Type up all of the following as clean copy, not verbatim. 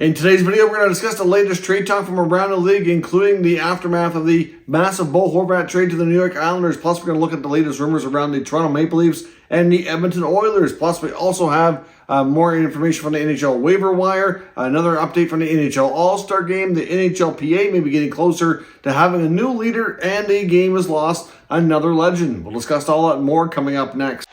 In today's video, we're going to discuss the latest trade talk from around the league, including the aftermath of the massive Horvat trade to the New York Islanders. Plus, we're going to look at the latest rumors around the Toronto Maple Leafs and the Edmonton Oilers. Plus, we also have more information from the NHL waiver wire, another update from the NHL All-Star Game. The NHLPA may be getting closer to having a new leader, and the game has lost another legend. We'll discuss all that and more coming up next.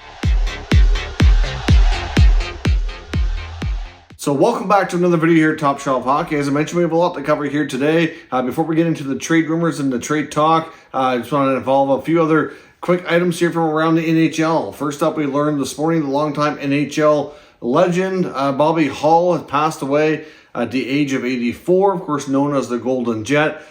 So welcome back to another video here at Top Shelf Hockey. As I mentioned, we have a lot to cover here today. Before we get into the trade rumors and the trade talk, I just want to involve a few other quick items here from around the NHL. First up, we learned this morning the longtime NHL legend Bobby Hull has passed away at the age of 84, of course known as the Golden Jet.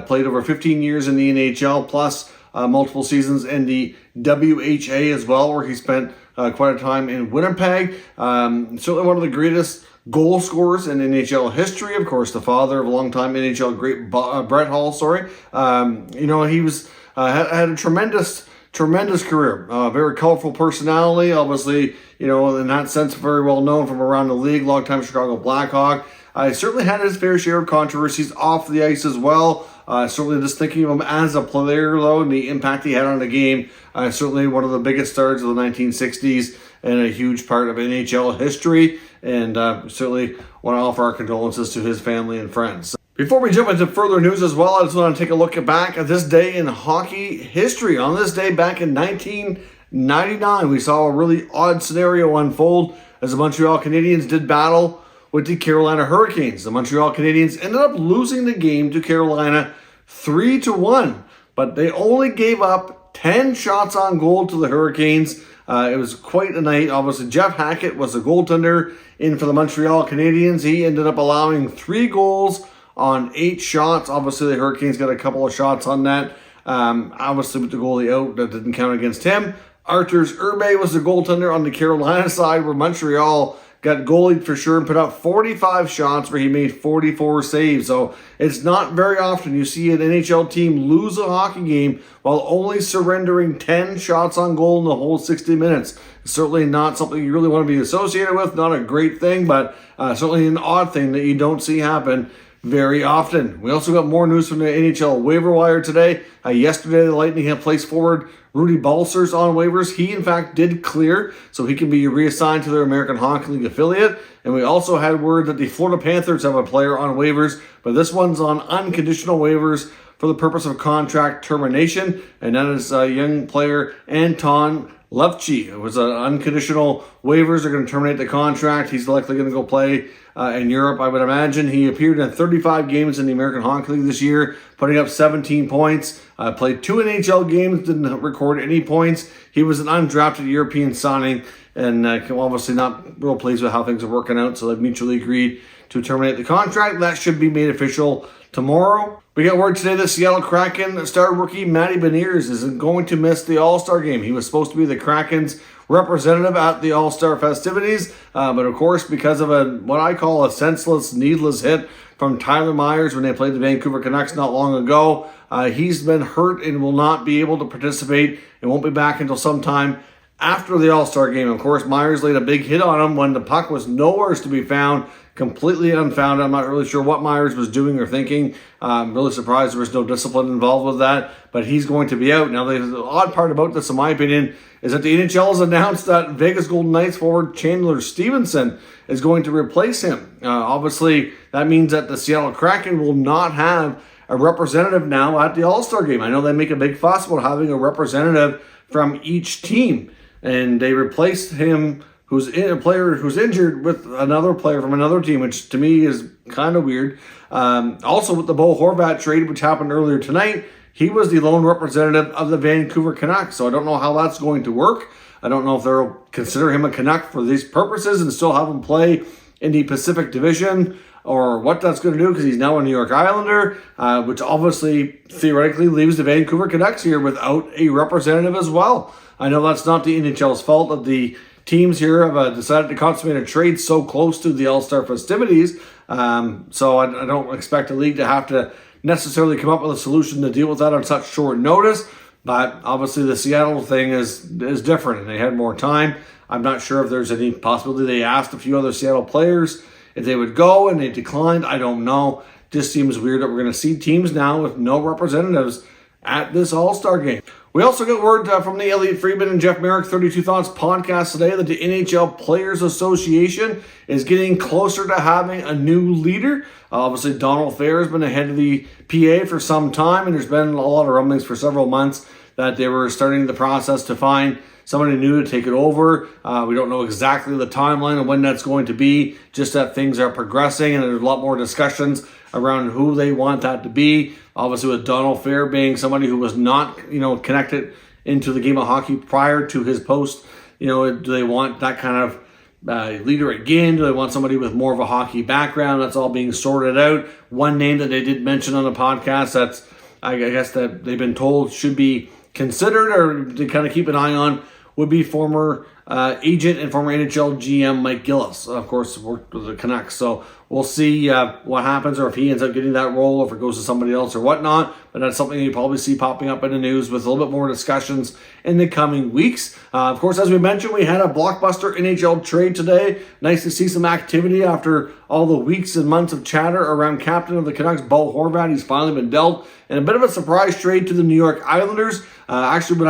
Played over 15 years in the NHL, plus multiple seasons in the WHA as well, where he spent quite a time in Winnipeg. Certainly one of the greatest goal scorers in NHL history. Of course, the father of a longtime NHL great Brett Hull. He was had a tremendous career. Very colorful personality. Obviously, in that sense, very well known from around the league. Longtime Chicago Blackhawk. Certainly had his fair share of controversies off the ice as well. Certainly just thinking of him as a player, though, and the impact he had on the game. Certainly one of the biggest stars of the 1960s and a huge part of NHL history. And certainly want to offer our condolences to his family and friends. Before we jump into further news as well, I just want to take a look back at this day in hockey history. On this day back in 1999, we saw a really odd scenario unfold as the Montreal Canadiens did battle with the Carolina Hurricanes. The Montreal Canadiens ended up losing the game to Carolina 3-1, but they only gave up 10 shots on goal to the Hurricanes. It was quite a night. Obviously, Jeff Hackett was the goaltender in for the Montreal Canadiens. He ended up allowing 3 goals on 8 shots. Obviously, the Hurricanes got a couple of shots on that. Obviously, with the goalie out, that didn't count against him. Arturs Irbe was the goaltender on the Carolina side, where Montreal got goalied for sure and put up 45 shots where he made 44 saves. So it's not very often you see an NHL team lose a hockey game while only surrendering 10 shots on goal in the whole 60 minutes. Certainly not something you really want to be associated with. Not a great thing, but certainly an odd thing that you don't see happen very often. We also got more news from the NHL waiver wire today. Yesterday, the Lightning had placed forward Rudy Balcers on waivers. He, in fact, did clear, so he can be reassigned to their American Hockey League affiliate. And we also had word that the Florida Panthers have a player on waivers, but this one's on unconditional waivers for the purpose of contract termination, and that is young player Anton Lefchi. It was an unconditional waivers. They're going to terminate the contract. He's likely going to go play in Europe, I would imagine. He appeared in 35 games in the American Hockey League this year, putting up 17 points. Played 2 NHL games, didn't record any points. He was an undrafted European signing, and obviously not real pleased with how things are working out, so they've mutually agreed to terminate the contract. That should be made official tomorrow. We got word today that Seattle Kraken star rookie Matty Beniers is going to miss the All-Star game. He was supposed to be the Kraken's representative at the All-Star festivities, but of course, because of what I call a senseless, needless hit from Tyler Myers when they played the Vancouver Canucks not long ago, he's been hurt and will not be able to participate and won't be back until sometime after the All-Star game. Of course, Myers laid a big hit on him when the puck was nowhere to be found, completely unfounded. I'm not really sure what Myers was doing or thinking. I'm really surprised there was no discipline involved with that, but he's going to be out. Now, the odd part about this, in my opinion, is that the NHL has announced that Vegas Golden Knights forward Chandler Stevenson is going to replace him. Obviously, that means that the Seattle Kraken will not have a representative now at the All-Star game. I know they make a big fuss about having a representative from each team, and they replaced him, a player who's injured, with another player from another team, which to me is kind of weird. Also with the Horvat trade, which happened earlier tonight, he was the lone representative of the Vancouver Canucks, so I don't know how that's going to work. I don't know if they'll consider him a Canuck for these purposes and still have him play in the Pacific Division, or what that's going to do, because he's now a New York Islander, which obviously theoretically leaves the Vancouver Canucks here without a representative as well. I know that's not the NHL's fault that the teams here have decided to consummate a trade so close to the All-Star festivities, so I don't expect the league to have to necessarily come up with a solution to deal with that on such short notice. But obviously the Seattle thing is different, and they had more time. I'm not sure if there's any possibility they asked a few other Seattle players if they would go and they declined, I don't know. Just seems weird that we're going to see teams now with no representatives at this All-Star game. We also get word from the Elliotte Friedman and Jeff Merrick 32 Thoughts podcast today that the NHL Players Association is getting closer to having a new leader. Obviously, Donald Fair has been ahead of the PA for some time, and there's been a lot of rumblings for several months that they were starting the process to find somebody new to take it over. We don't know exactly the timeline of when that's going to be, just that things are progressing, and there's a lot more discussions around who they want that to be. Obviously, with Donald Fair being somebody who was not, connected into the game of hockey prior to his post, do they want that kind of leader again? Do they want somebody with more of a hockey background? That's all being sorted out. One name that they did mention on the podcast that's, I guess, that they've been told should be considered or to kind of keep an eye on would be former agent and former NHL GM Mike Gillis. Of course, worked with the Canucks. So we'll see what happens, or if he ends up getting that role, or if it goes to somebody else or whatnot. But that's something you probably see popping up in the news with a little bit more discussions in the coming weeks. Of course, as we mentioned, we had a blockbuster NHL trade today. Nice to see some activity after all the weeks and months of chatter around captain of the Canucks, Bo Horvat. He's finally been dealt. And a bit of a surprise trade to the New York Islanders. Actually, when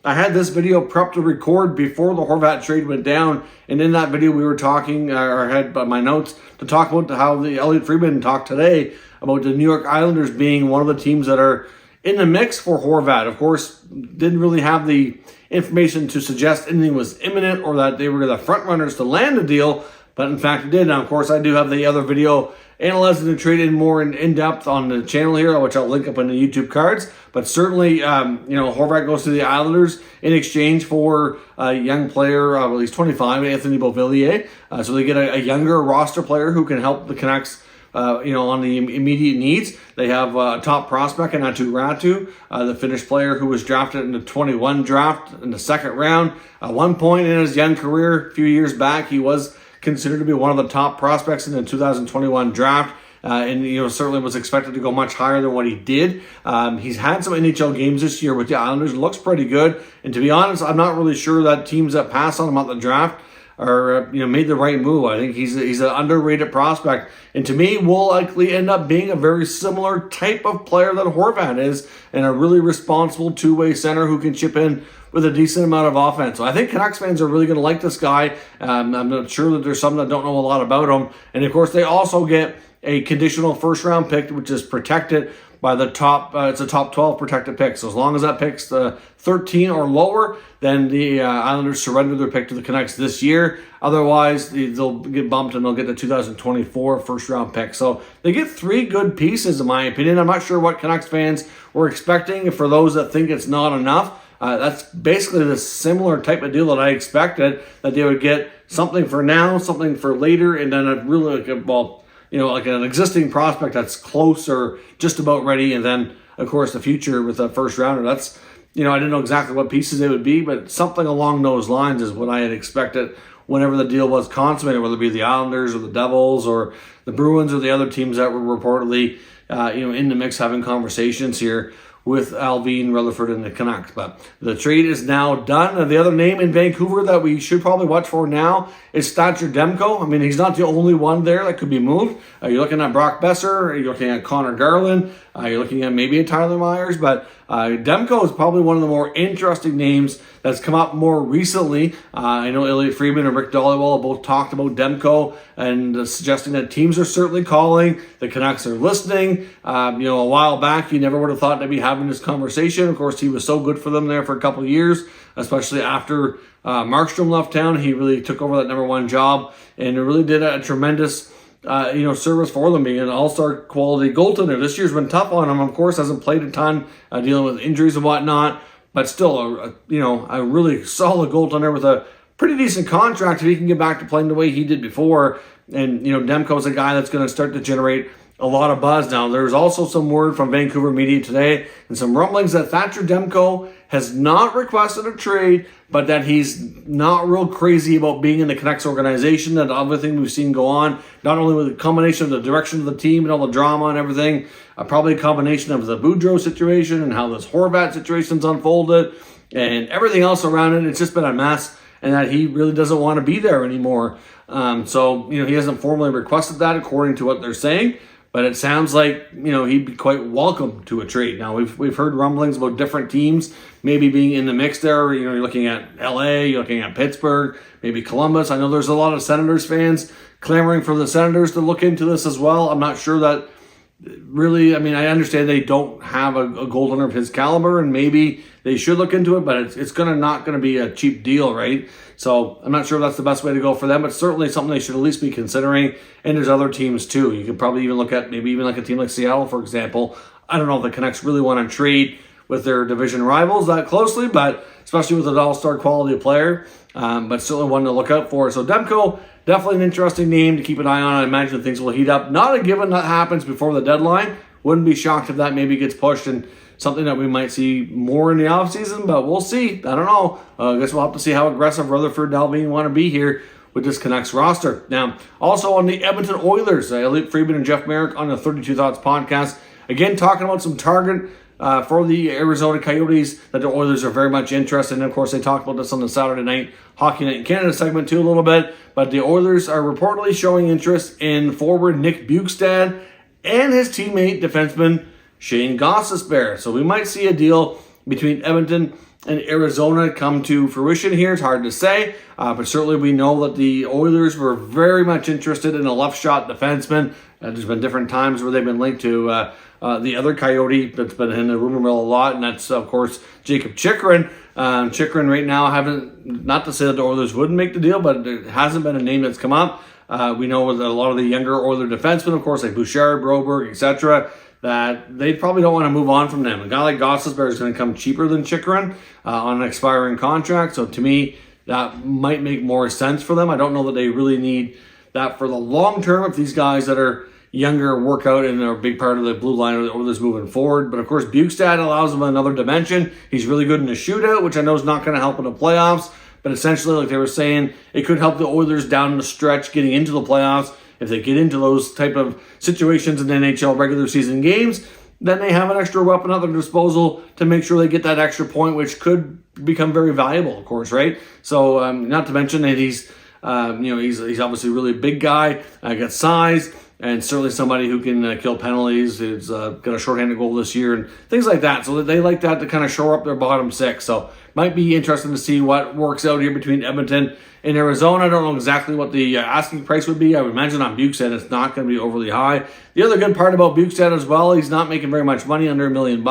I had this video prepped to record before the Horvat trade went down, and in that video we were talking, or I had my notes to talk about how the Elliotte Friedman talked today about the New York Islanders being one of the teams that are in the mix for Horvat. Of course, didn't really have the information to suggest anything was imminent or that they were the front runners to land the deal, but in fact it did. Now, of course, I do have the other video analyzing the trade in more in depth on the channel here, which I'll link up in the YouTube cards. But certainly, Horvat goes to the Islanders in exchange for a young player, he's 25, Anthony Beauvillier. So they get a younger roster player who can help the Canucks, on the immediate needs. They have a top prospect in Atu Ratu, the Finnish player who was drafted in the 21 draft in the second round. At one point in his young career, a few years back, he was considered to be one of the top prospects in the 2021 draft. And certainly was expected to go much higher than what he did. He's had some NHL games this year with the Islanders. It looks pretty good. And to be honest, I'm not really sure that teams that pass on him at the draft are made the right move. I think he's an underrated prospect, and to me will likely end up being a very similar type of player that Horvat is, and a really responsible two-way center who can chip in with a decent amount of offense. So I think Canucks fans are really going to like this guy. I'm not sure that there's some that don't know a lot about him. And of course, they also get a conditional first-round pick, which is protected by the top. It's a top 12 protected pick. So as long as that pick's 13 or lower, then the Islanders surrender their pick to the Canucks this year. Otherwise, they'll get bumped and they'll get the 2024 first-round pick. So they get three good pieces, in my opinion. I'm not sure what Canucks fans were expecting. For those that think it's not enough, that's basically the similar type of deal that I expected, that they would get something for now, something for later, and then a really like an existing prospect that's close or just about ready, and then, of course, the future with a first rounder. That's, I didn't know exactly what pieces they would be, but something along those lines is what I had expected whenever the deal was consummated, whether it be the Islanders or the Devils or the Bruins or the other teams that were reportedly, in the mix having conversations here with Alvin, Rutherford, and the Canucks. But the trade is now done. And the other name in Vancouver that we should probably watch for now is Thatcher Demko. I mean, he's not the only one there that could be moved. You're looking at Brock Besser. You're looking at Connor Garland. You're looking at maybe a Tyler Myers. But Demko is probably one of the more interesting names that's come up more recently. I know Elliotte Friedman and Rick Dollywell have both talked about Demko and suggesting that teams are certainly calling. The Canucks are listening. A while back, you never would have thought they'd be having this conversation. Of course, he was so good for them there for a couple of years, especially after Markstrom left town. He really took over that number one job and really did a tremendous service for them, being an all-star quality goaltender. This year's been tough on him. Of course, hasn't played a ton, dealing with injuries and whatnot, but still a really solid goaltender with a pretty decent contract if he can get back to playing the way he did before. And, Demko's a guy that's going to start to generate a lot of buzz now. There's also some word from Vancouver media today and some rumblings that Thatcher Demko has not requested a trade, but that he's not real crazy about being in the Canucks organization. That everything we've seen go on, not only with the combination of the direction of the team and all the drama and everything, probably a combination of the Boudreau situation and how this Horvat situation's unfolded and everything else around it. It's just been a mess. and that he really doesn't want to be there anymore. So, he hasn't formally requested that according to what they're saying, but it sounds like, he'd be quite welcome to a trade. Now, we've heard rumblings about different teams maybe being in the mix there. You're looking at LA, you're looking at Pittsburgh, maybe Columbus. I know there's a lot of Senators fans clamoring for the Senators to look into this as well. I'm not sure that really, I understand they don't have a goaltender of his caliber, and maybe they should look into it, but it's not going to be a cheap deal, right? So I'm not sure if that's the best way to go for them, but certainly something they should at least be considering. And there's other teams too. You could probably even look at maybe even like a team like Seattle, for example. I don't know if the Canucks really want to trade with their division rivals that closely, but especially with an all-star quality player, but certainly one to look out for. So Demko, definitely an interesting name to keep an eye on. I imagine things will heat up. Not a given that happens before the deadline. Wouldn't be shocked if that maybe gets pushed and something that we might see more in the offseason, but we'll see. I don't know. I guess we'll have to see how aggressive Rutherford and Dalveen want to be here with this Canucks roster. Now, also on the Edmonton Oilers, Elliot Friedman and Jeff Merrick on the 32 Thoughts podcast. Again, talking about some target for the Arizona Coyotes that the Oilers are very much interested in. Of course, they talked about this on the Saturday Night Hockey Night in Canada segment too a little bit, but the Oilers are reportedly showing interest in forward Nick Bjugstad and his teammate defenseman Shane Gostisbehere. So we might see a deal between Edmonton and Arizona come to fruition here. It's hard to say, but certainly we know that the Oilers were very much interested in a left shot defenseman. There's been different times where they've been linked to the other Coyote that's been in the rumor mill a lot, and that's, of course, Jacob Chychrun. Chychrun right now not to say that the Oilers wouldn't make the deal, but there hasn't been a name that's come up. We know that a lot of the younger Oilers defensemen, of course, like Bouchard, Broberg, etc., that they probably don't want to move on from them. A guy like Gostisbehere is going to come cheaper than Chychrun on an expiring contract. So to me, that might make more sense for them. I don't know that they really need that for the long term if these guys that are younger work out and are a big part of the blue line of the Oilers moving forward. But of course, Bjugstad allows them another dimension. He's really good in the shootout, which I know is not going to help in the playoffs. But essentially, like they were saying, it could help the Oilers down the stretch getting into the playoffs. If they get into those type of situations in NHL regular season games, then they have an extra weapon at their disposal to make sure they get that extra point, which could become very valuable, of course, right? So, not to mention that he's obviously a really big guy, got size, and certainly somebody who can kill penalties. He's got a shorthanded goal this year and things like that. So they like that to kind of shore up their bottom six. So might be interesting to see what works out here between Edmonton and Arizona. I don't know exactly what the asking price would be. I would imagine on Bjugstad it's not going to be overly high. The other good part about Bjugstad as well, he's not making very much money, under $1 million.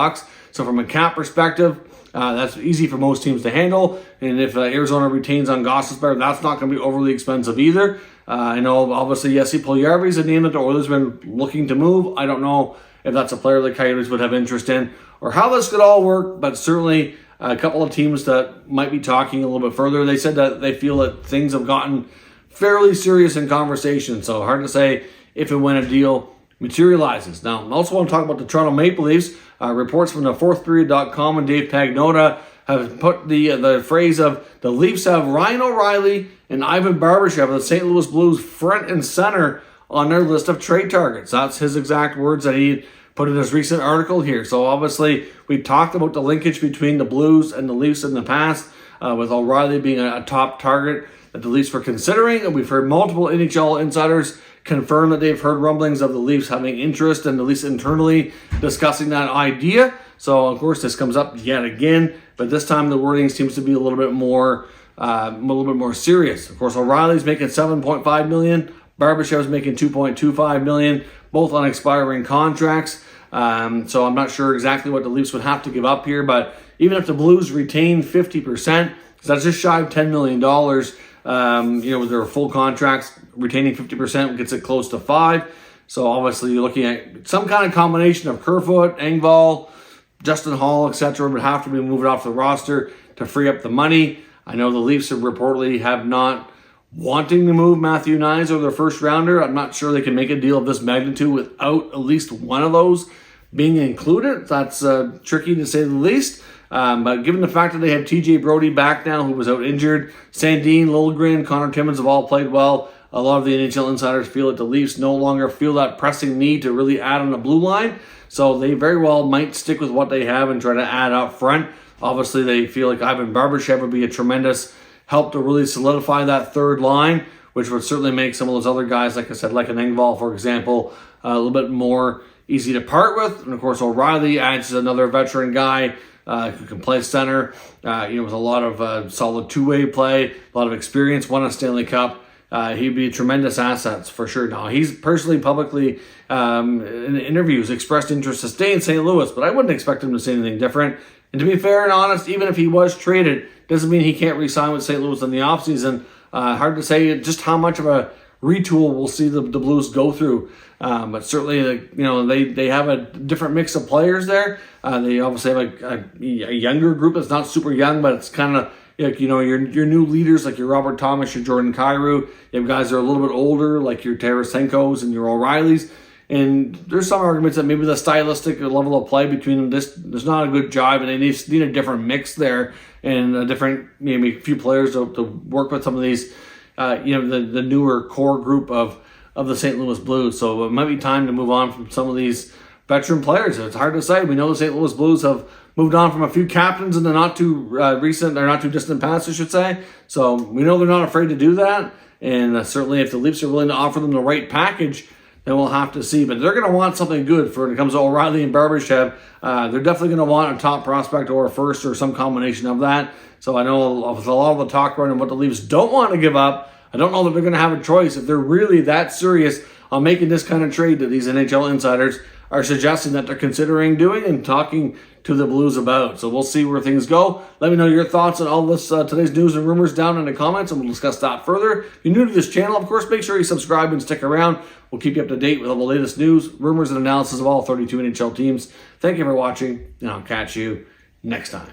So from a cap perspective, that's easy for most teams to handle. And if Arizona retains on Gostisbehere, that's not going to be overly expensive either. I know, obviously, Jesse Puljujarvi is a name that the Oilers have been looking to move. I don't know if that's a player the Coyotes would have interest in or how this could all work, but certainly a couple of teams that might be talking a little bit further. They said that they feel that things have gotten fairly serious in conversation, so hard to say if and when a deal materializes. Now, I also want to talk about the Toronto Maple Leafs. Reports from the fourthperiod.com and Dave Pagnotta have put the phrase of the Leafs have Ryan O'Reilly and Ivan Barbashev of the St. Louis Blues front and center on their list of trade targets. That's his exact words that he put in his recent article here. So obviously, we talked about the linkage between the Blues and the Leafs in the past, with O'Reilly being a top target that the Leafs were considering. And we've heard multiple NHL insiders confirm that they've heard rumblings of the Leafs having interest and at least internally discussing that idea. So, of course, this comes up yet again, but this time the wording seems to be a little bit more serious. Of course, O'Reilly's making $7.5 million. Barbashev's making $2.25 million, both on expiring contracts. So I'm not sure exactly what the Leafs would have to give up here, but even if the Blues retain 50%, that's just shy of $10 million. With their full contracts, retaining 50% gets it close to $5 million. So obviously you're looking at some kind of combination of Kerfoot, Engvall, Justin Hall, etc. would have to be moved off the roster to free up the money. I know the Leafs have reportedly have not wanting to move Matthew Nyes or their first rounder. I'm not sure they can make a deal of this magnitude without at least one of those being included. That's tricky to say the least. But given the fact that they have TJ Brody back now, who was out injured, Sandin, Liljegren, Connor Timmins have all played well. A lot of the NHL insiders feel that the Leafs no longer feel that pressing need to really add on the blue line. So they very well might stick with what they have and try to add up front. Obviously, they feel like Ivan Barbashev would be a tremendous help to really solidify that third line, which would certainly make some of those other guys, like I said, like an Engvall, for example, a little bit more easy to part with. And of course, O'Reilly adds another veteran guy who can play center, with a lot of solid two-way play, a lot of experience, won a Stanley Cup. He'd be tremendous assets for sure. Now, he's personally publicly in interviews expressed interest to stay in St. Louis, but I wouldn't expect him to say anything different. And to be fair and honest, even if he was traded, doesn't mean he can't re-sign with St. Louis in the offseason. Hard to say just how much of a retool we'll see the Blues go through. But certainly, they have a different mix of players there. They obviously have a younger group that's not super young, but it's kind of, your new leaders like your Robert Thomas, your Jordan Kyrou. You have guys that are a little bit older like your Tarasenkos and your O'Reillys. And there's some arguments that maybe the stylistic level of play between them, there's not a good jive, and they need a different mix there and a different, maybe a few players to work with some of these, the newer core group of the St. Louis Blues. So it might be time to move on from some of these veteran players. It's hard to say. We know the St. Louis Blues have moved on from a few captains in the not too distant past, I should say. So we know they're not afraid to do that. And certainly if the Leafs are willing to offer them the right package, then we'll have to see. But they're going to want something good for when it comes to O'Reilly and Barbashev. They're definitely going to want a top prospect or a first or some combination of that. So I know with a lot of the talk around what the Leafs don't want to give up, I don't know that they're going to have a choice if they're really that serious on making this kind of trade that these NHL insiders are suggesting that they're considering doing and talking to the Blues about. So we'll see where things go. Let me know your thoughts on all this today's news and rumors down in the comments, and we'll discuss that further. If you're new to this channel, of course, make sure you subscribe and stick around. We'll keep you up to date with all the latest news, rumors, and analysis of all 32 NHL teams. Thank you for watching, and I'll catch you next time.